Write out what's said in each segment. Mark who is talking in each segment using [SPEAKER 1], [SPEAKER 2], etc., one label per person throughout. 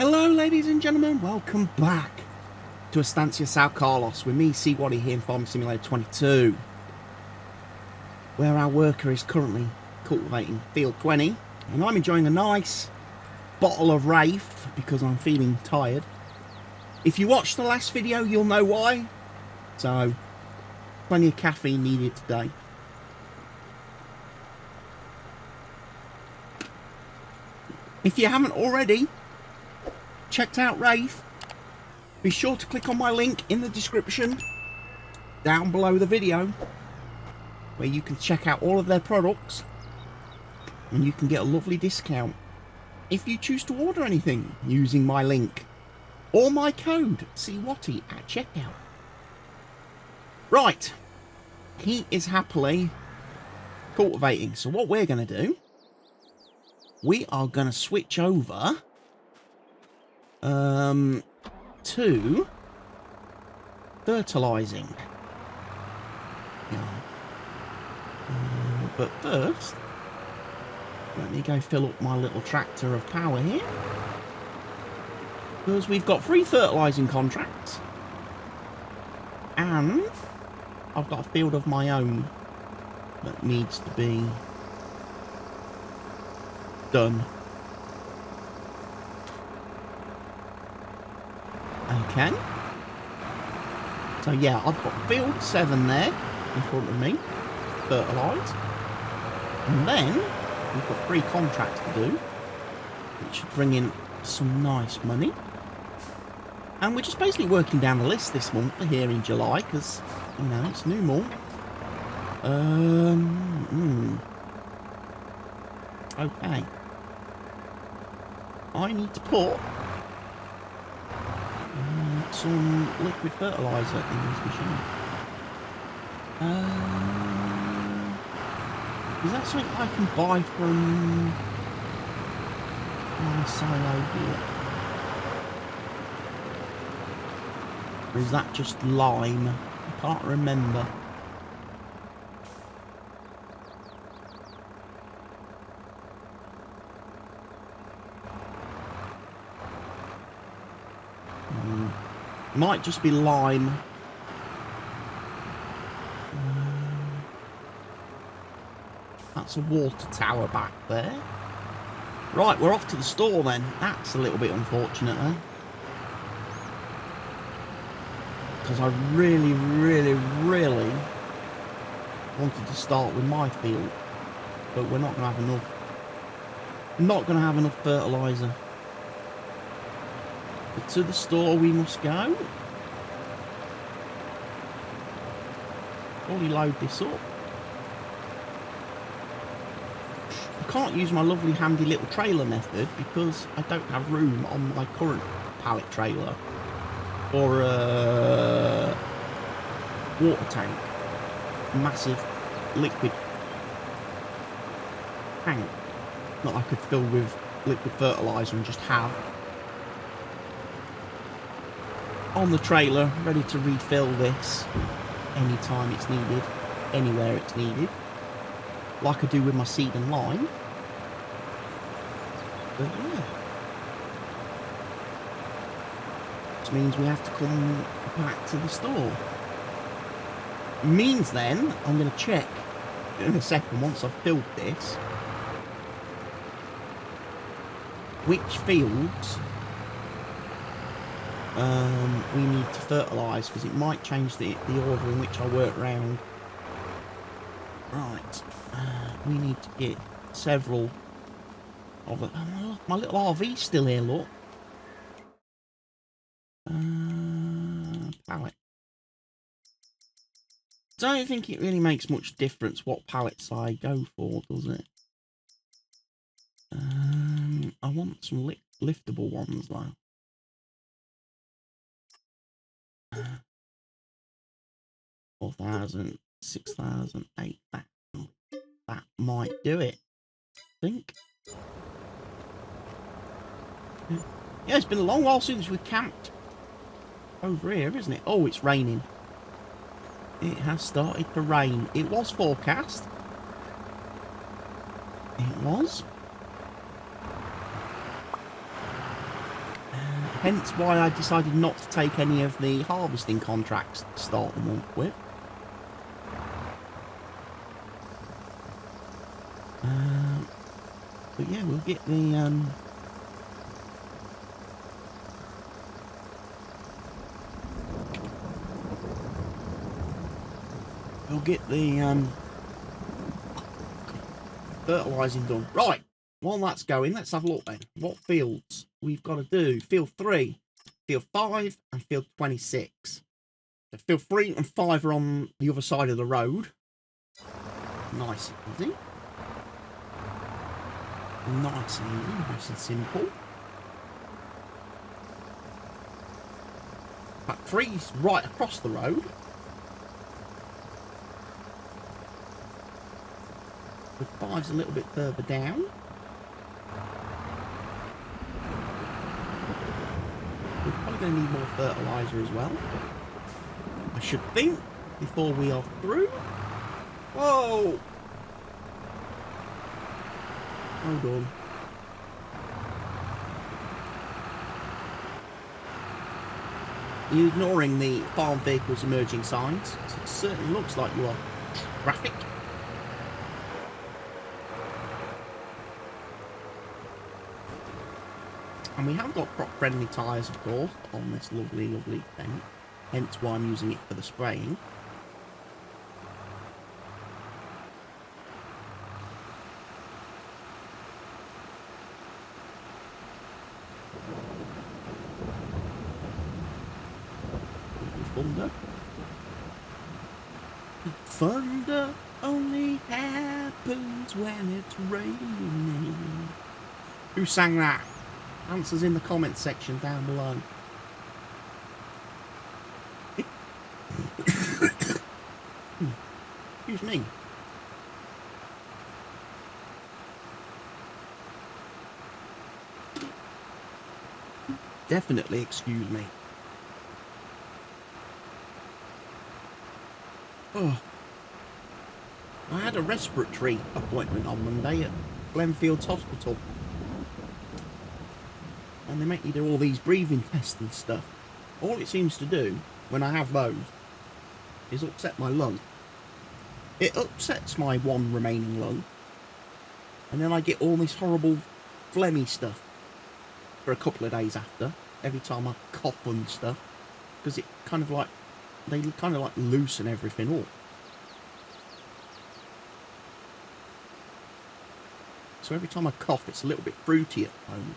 [SPEAKER 1] Hello ladies and gentlemen, welcome back to Estância São Carlos with me, Seawaddy, here in Farming Simulator 22, where our worker is currently cultivating field 20, and I'm enjoying a nice bottle of Rafe because I'm feeling tired. If you watched the last video, you'll know why, so plenty of caffeine needed today. If you haven't already checked out Rafe, be sure to click on my link in the description down below the video where you can check out all of their products and you can get a lovely discount if you choose to order anything using my link or my code Seawaddy at checkout. Right, he is happily cultivating, so what we're going to do, we are going to switch over to fertilising. But first, let me go fill up my little tractor of power here, because we've got 3 fertilising contracts and I've got a field of my own that needs to be done. Okay, so yeah, I've got field 7 there in front of me, fertilised, and then we've got 3 contracts to do, which should bring in some nice money. And we're just basically working down the list this month for here in July, because, you know, it's new month. Okay, I need to put some liquid fertiliser in this machine. Is that something I can buy from my silo here? Or is that just lime? I can't remember. Might just be lime. That's a water tower back there. Right, we're off to the store then. That's a little bit unfortunate, eh? Because I really wanted to start with my field, but we're not going to have enough. Not going to have enough fertiliser. But to the store we must go. Probably load this up. I can't use my lovely handy little trailer method because I don't have room on my current pallet trailer or a water tank, massive liquid tank that I could fill with liquid fertiliser and just have on the trailer, ready to refill this anytime it's needed, anywhere it's needed, like I do with my seed and lime. But yeah, which means we have to come back to the store. Means then I'm going to check in a second, once I've filled this, which fields we need to fertilise, because it might change the order in which I work round. Right, we need to get several of them. Oh, look, my little RV's still here, look. Pallet. Don't think it really makes much difference what pallets I go for, does it? I want some liftable ones though. 4,000, 6,000, 8,000. That might do it, I think. Yeah, it's been a long while since we camped over here, isn't it? Oh, it's raining. It has started to rain. It was forecast. It was. Hence why I decided not to take any of the harvesting contracts to start the month with. But yeah, we'll get the fertilising done. Right, while that's going, let's have a look then. What fields we've got to do? Field 3, Field 5 and Field 26. So Field 3 and 5 are on the other side of the road. Nice and easy. Nice and easy, nice and simple. But 3's right across the road. The 5's a little bit further down. We're probably going to need more fertiliser as well, I should think, before we are through. Whoa! Hold on. Are you ignoring the farm vehicles emerging signs? It certainly looks like you are. Traffic. And we have got crop-friendly tyres, of course, on this lovely, lovely thing. Hence why I'm using it for the spraying. Thunder. Thunder only happens when it's raining. Who sang that? Answers in the comments section down below. Excuse me. Definitely excuse me. Oh. I had a respiratory appointment on Monday at Glenfields Hospital. And they make you do all these breathing tests and stuff. All it seems to do, when I have those, is upset my lung. It upsets my one remaining lung. And then I get all this horrible phlegmy stuff for a couple of days after, every time I cough and stuff. Because it kind of like, they kind of like loosen everything up. So every time I cough, it's a little bit fruity at the moment.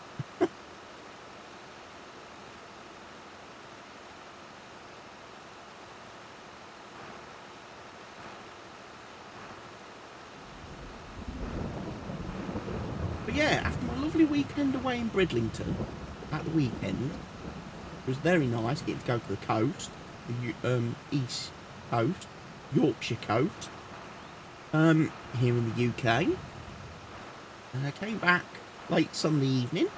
[SPEAKER 1] But yeah, after my lovely weekend away in Bridlington, at the weekend, it was very nice getting to go to the coast, the east coast, Yorkshire coast, here in the UK. And I came back late Sunday evening,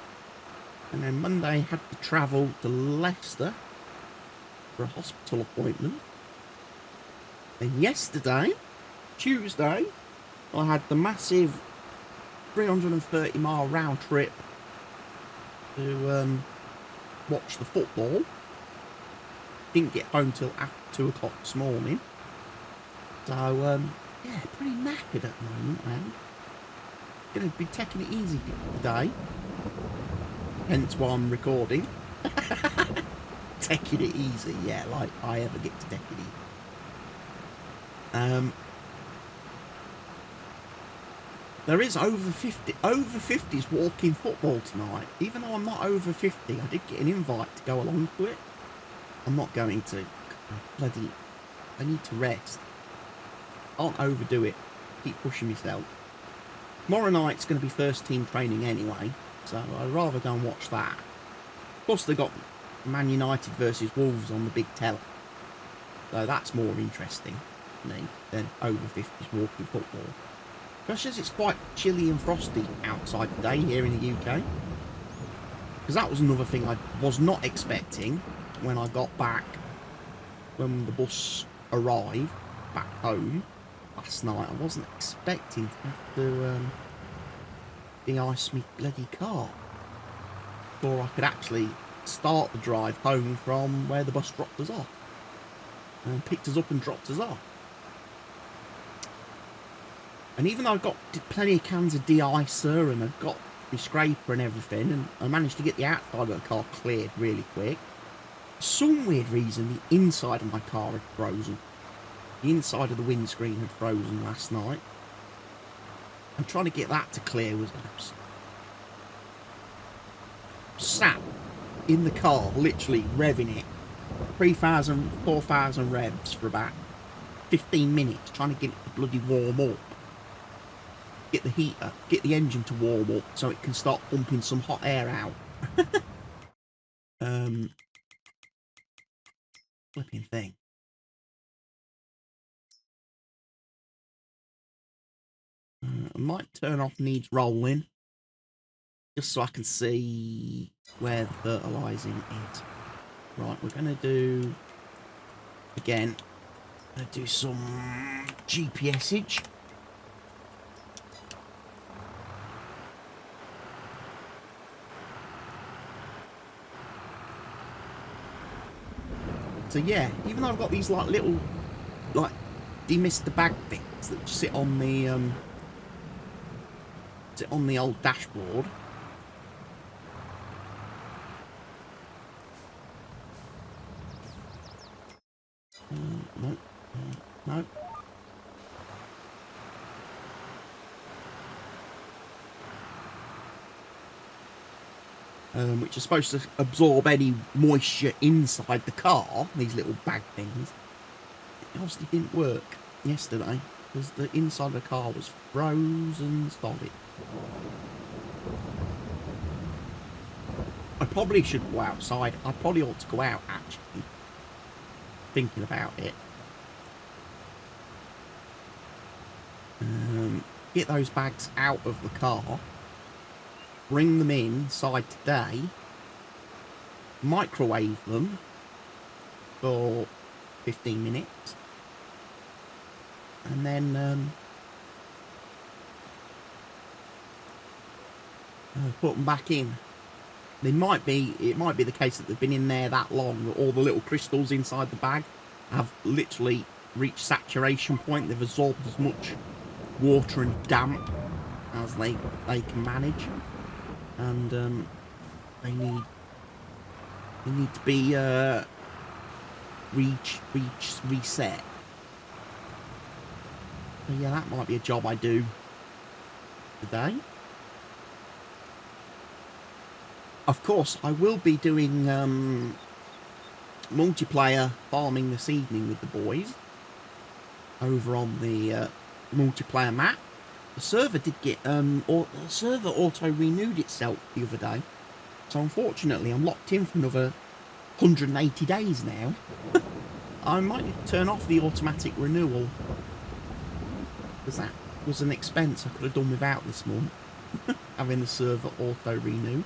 [SPEAKER 1] and then Monday had to travel to Leicester for a hospital appointment. Then yesterday, Tuesday, I had the massive 330-mile round trip to watch the football. Didn't get home till after 2 o'clock this morning. So, yeah, pretty knackered at the moment, man. Gonna be taking it easy today. Hence why I'm recording. Taking it easy, yeah, like I ever get to take it easy. There is over 50s walking football tonight. Even though I'm not over 50, I did get an invite to go along to it. I'm not going to. I need to rest. I can't overdo it. Keep pushing myself. Tomorrow night's going to be first team training anyway, so I'd rather go and watch that. Plus they got Man United versus Wolves on the big telly. So that's more interesting to me than over 50s walking football. Especially as it's quite chilly and frosty outside today here in the UK. Because that was another thing I was not expecting when I got back, when the bus arrived back home last night. I wasn't expecting to have to de-ice me bloody car before I could actually start the drive home from where the bus dropped us off. And picked us up and dropped us off. And even though I've got plenty of cans of de-icer and I've got my scraper and everything, and I managed to get the outside of the car cleared really quick, for some weird reason the inside of my car had frozen. The inside of the windscreen had frozen last night. And trying to get that to clear was sat in the car, literally revving it 3,000, 4,000 revs for about 15 minutes, trying to get it to bloody warm up. Get the heater, get the engine to warm up so it can start pumping some hot air out. Flipping thing. I might turn off needs rolling, just so I can see where the fertilising is. Right, we're going to do, again, going to do some GPSage. So yeah, even though I've got these like little, like, demister bag things that sit on the old dashboard. No, no. Which are supposed to absorb any moisture inside the car, these little bag things. It obviously didn't work yesterday because the inside of the car was frozen solid. I probably should go outside. I probably ought to go out, actually. Thinking about it. Get those bags out of the car. Bring them inside today. Microwave them for 15 minutes. And then put them back in. It might be the case that they've been in there that long that all the little crystals inside the bag have literally reached saturation point. They've absorbed as much water and damp as they can manage, and they need to be reset. So yeah, that might be a job I do today. Of course, I will be doing multiplayer farming this evening with the boys over on the multiplayer map. The server did get the server auto renewed itself the other day, so unfortunately I'm locked in for another 180 days now. I might need to turn off the automatic renewal because that was an expense I could have done without this month. Having the server auto renew.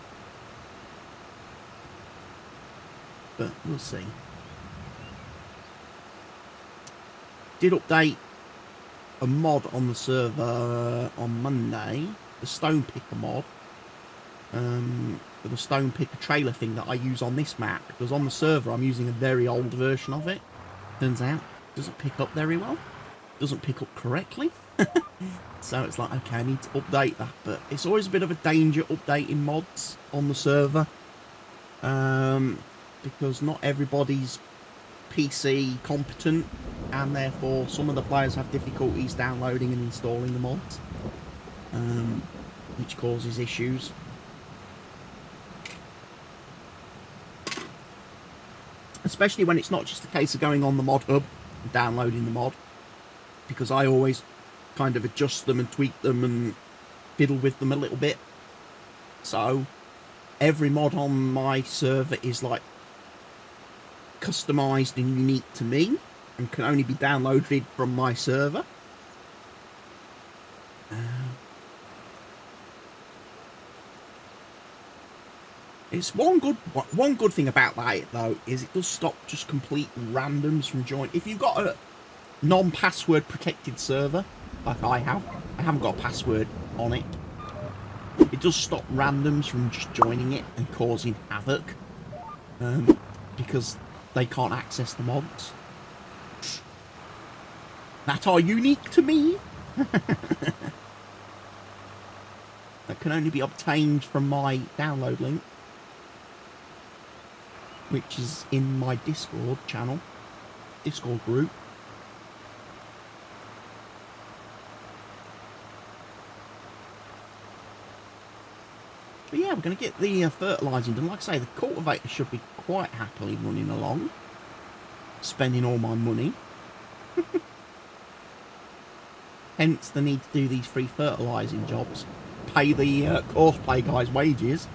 [SPEAKER 1] But we'll see. Did update a mod on the server on Monday, the stone picker mod, for the stone picker trailer thing that I use on this map, because on the server I'm using a very old version of it. Turns out it doesn't pick up very well, doesn't pick up correctly. So it's like, okay, I need to update that, but it's always a bit of a danger updating mods on the server, because not everybody's PC competent, and therefore some of the players have difficulties downloading and installing the mods, which causes issues. Especially when it's not just a case of going on the mod hub and downloading the mod, because I always kind of adjust them and tweak them and fiddle with them a little bit. So every mod on my server is like customized and unique to me and can only be downloaded from my server. It's one good thing about that though is it does stop just complete randoms from joining. If you've got a non-password protected server like I haven't got a password on it. It does stop randoms from just joining it and causing havoc. because they can't access the mods that are unique to me. That can only be obtained from my download link, which is in my Discord channel, Discord group. But yeah, we're going to get the fertilising done. Like I say, the cultivator should be quite happily running along, spending all my money. Hence the need to do these free fertilising jobs. Pay the course play guys' wages.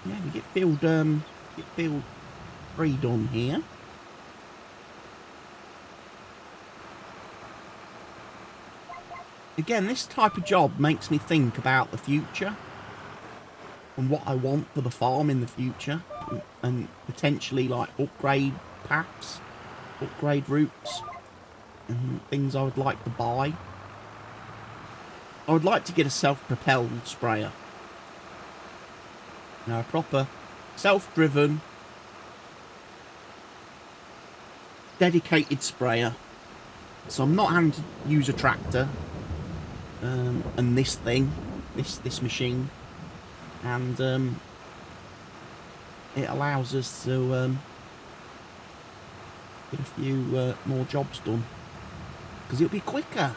[SPEAKER 1] Yeah, we get field 3 done here. Again, this type of job makes me think about the future and what I want for the farm in the future, and potentially like upgrade paths, upgrade routes, and things I would like to buy. I would like to get a self-propelled sprayer. You know, a proper self-driven, dedicated sprayer. So I'm not having to use a tractor and this thing, this machine. And it allows us to get a few more jobs done, because it'll be quicker.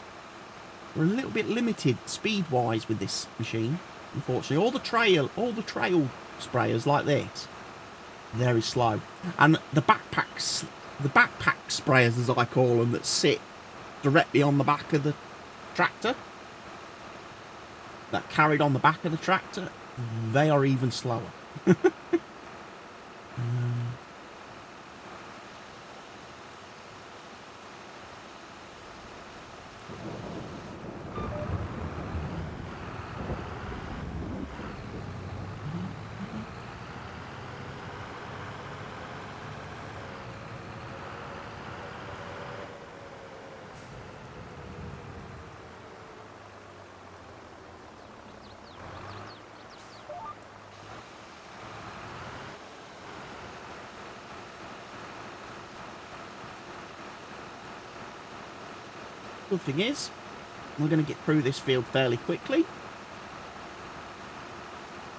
[SPEAKER 1] We're a little bit limited speed-wise with this machine, unfortunately. All the trail sprayers like this, very slow. And the backpack sprayers, as I call them, that sit directly on the back of the tractor, that carried on the back of the tractor, they are even slower. Good thing is, we're going to get through this field fairly quickly.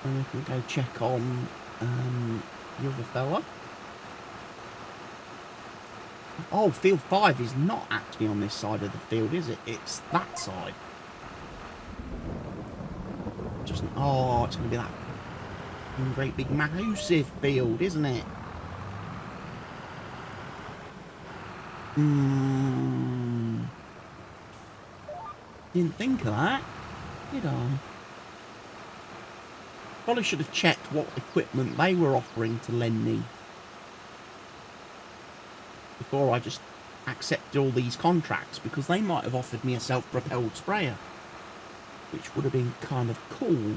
[SPEAKER 1] And we can go check on the other fella. Oh, field 5 is not actually on this side of the field, is it? It's that side. Just, oh, it's going to be that great big massive field, isn't it? Didn't think of that, did I? Probably should have checked what equipment they were offering to lend me before I just accepted all these contracts, because they might have offered me a self-propelled sprayer, which would have been kind of cool.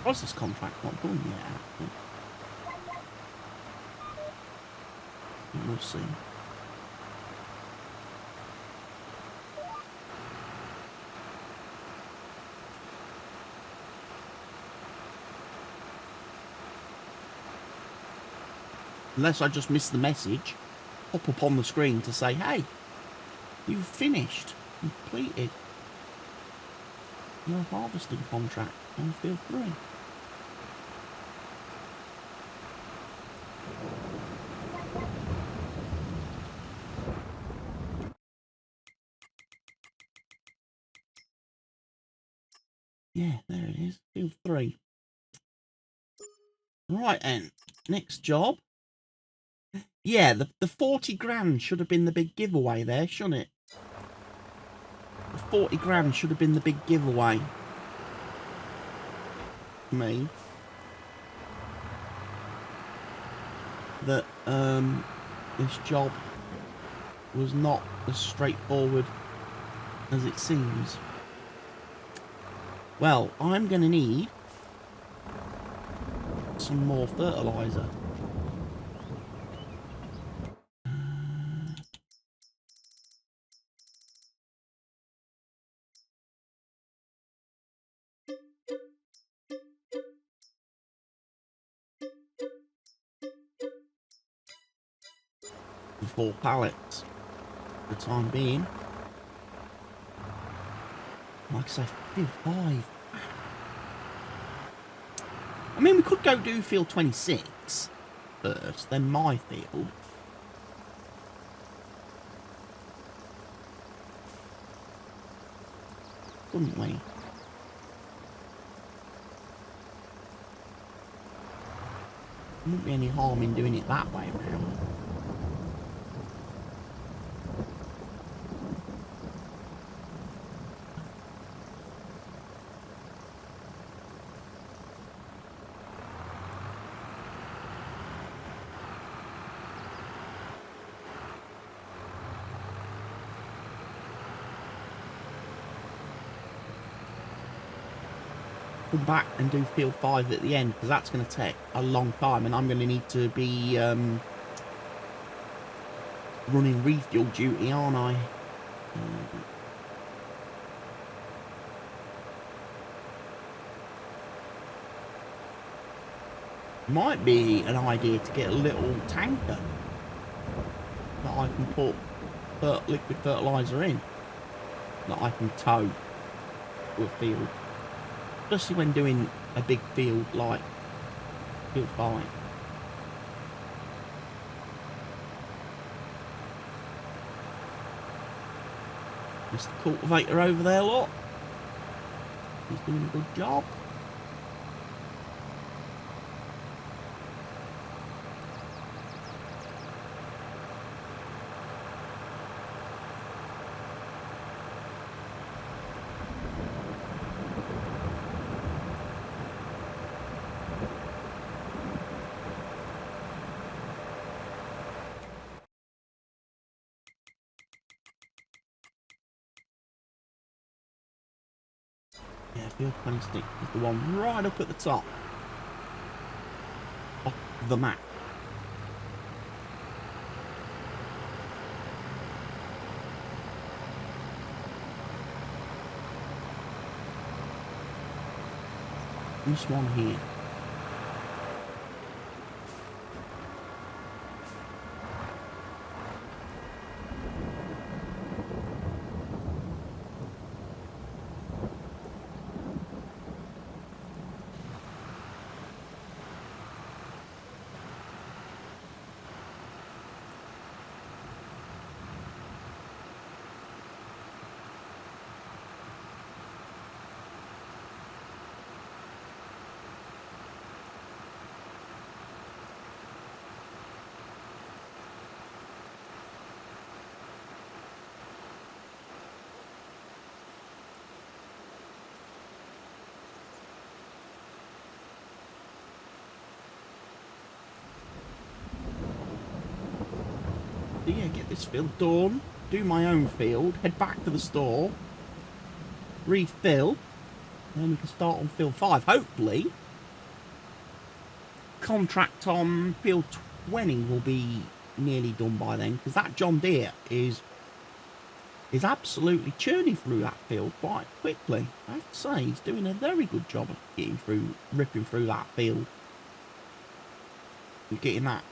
[SPEAKER 1] Was this contract not done yet? We'll see. Unless I just missed the message, pop up on the screen to say, hey, you've finished, completed your harvesting contract on field 3. Yeah, there it is, field 3. Right then, next job. Yeah, the 40 grand should have been the big giveaway there, shouldn't it? 40 grand should have been the big giveaway for me. That this job was not as straightforward as it seems. Well, I'm going to need some more fertilizer. And 4 pallets for the time being. Like I say, field 5. I mean, we could go do field 26 first, then my field. Couldn't we? Wouldn't be any harm in doing it that way around. Come back and do field 5 at the end, because that's going to take a long time, and I'm going to need to be running refuel duty, aren't I? Might be an idea to get a little tanker that I can put liquid fertilizer in, that I can tow to a field. Especially when doing a big field like field 5. Mr. Cultivator over there, look. He's doing a good job. Yeah, field 26 is the one right up at the top of the map. This one here. So yeah, get this field done, do my own field, head back to the store, refill, and then we can start on field 5. Hopefully, contract on field 20 will be nearly done by then, because that John Deere is absolutely churning through that field quite quickly. I have to say, he's doing a very good job of ripping through that field. Getting that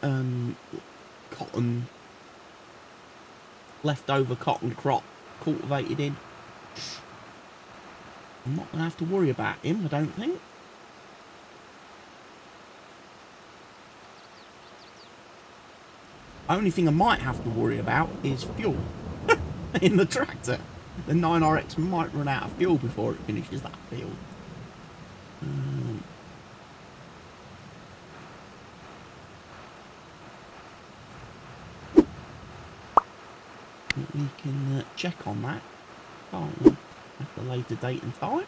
[SPEAKER 1] leftover cotton crop cultivated in. I'm not going to have to worry about him, I don't think. Only thing I might have to worry about is fuel in the tractor. The 9RX might run out of fuel before it finishes that field. We can check on that, can't we? at a later date and time.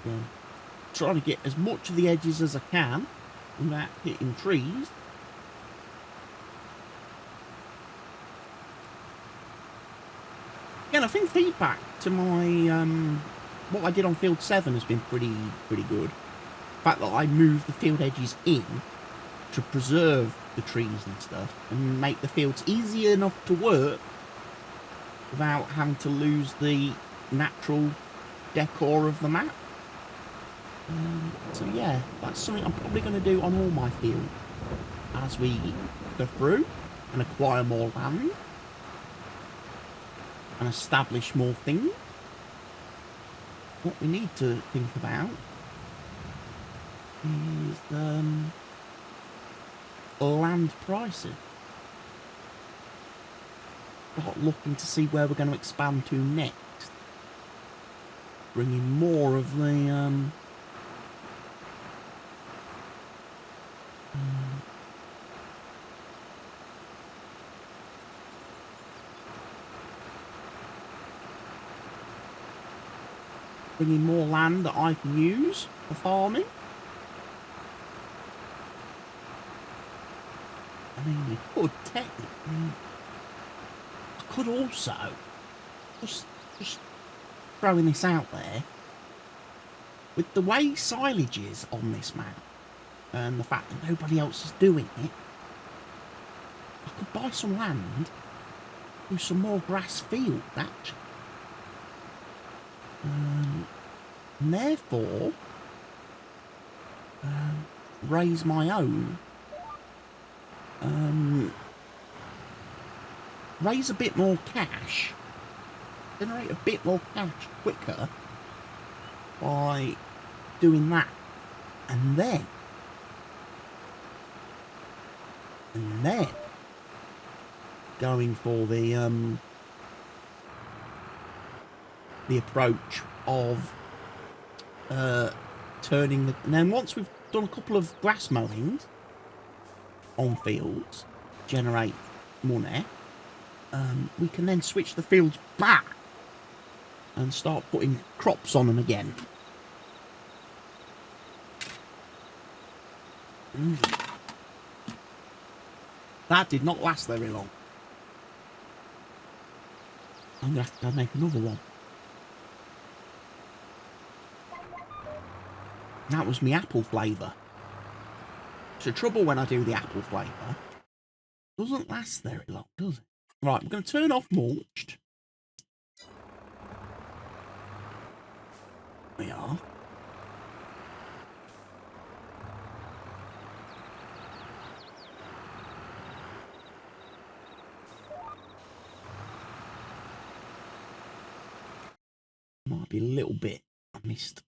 [SPEAKER 1] Again, trying to get as much of the edges as I can without hitting trees. Again, I think feedback to my what I did on Field 7 has been pretty good. The fact that I moved the field edges in to preserve the trees and stuff and make the fields easy enough to work without having to lose the natural decor of the map. So yeah, that's something I'm probably going to do on all my fields as we go through and acquire more land and establish more things. What we need to think about is land prices. Start looking to see where we're going to expand to next. Bringing more of the bringing more land that I can use for farming. I mean, you could technically, I could also just throwing this out there, with the way silage is on this map and the fact that nobody else is doing it, I could buy some land, do some more grass field actually. And therefore raise my own, raise a bit more cash, generate a bit more cash quicker by doing that, and then going for the approach of turning the, and then once we've done a couple of grass mowings on fields, generate money, we can then switch the fields back and start putting crops on them again. That did not last very long. I'm going to have to make another one. That was my apple flavour. It's the trouble when I do the apple flavour. It doesn't last very long, does it? Right, I'm going to turn off mulched. We are. Might be a little bit I missed.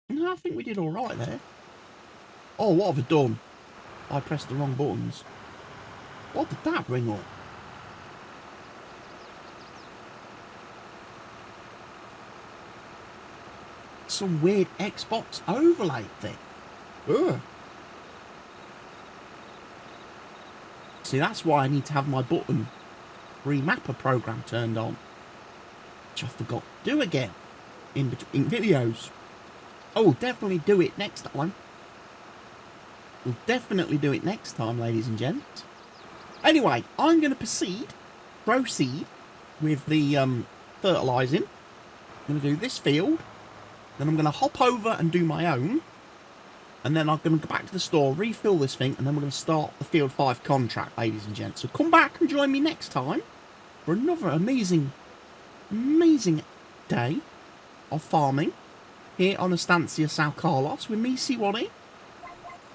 [SPEAKER 1] No, I think we did all right there. Oh, what have I done? I pressed the wrong buttons. What did that bring up? Some weird Xbox overlay thing. Ugh. See, that's why I need to have my button remapper program turned on, which I forgot to do again in between videos. Oh, we'll definitely do it next time. We'll definitely do it next time, ladies and gents. Anyway, I'm going to proceed with the fertilising. I'm going to do this field. Then I'm going to hop over and do my own. And then I'm going to go back to the store, refill this thing, and then we're going to start the Field 5 contract, ladies and gents. So come back and join me next time for another amazing day of farming here on Estância São Carlos with me, Siwani.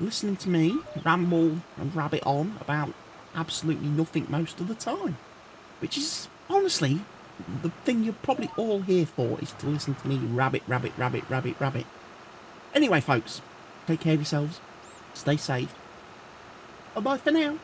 [SPEAKER 1] listening to me ramble and rabbit on about absolutely nothing most of the time. Which is, honestly, the thing you're probably all here for, is to listen to me rabbit. Anyway, folks, take care of yourselves, stay safe, bye-bye for now.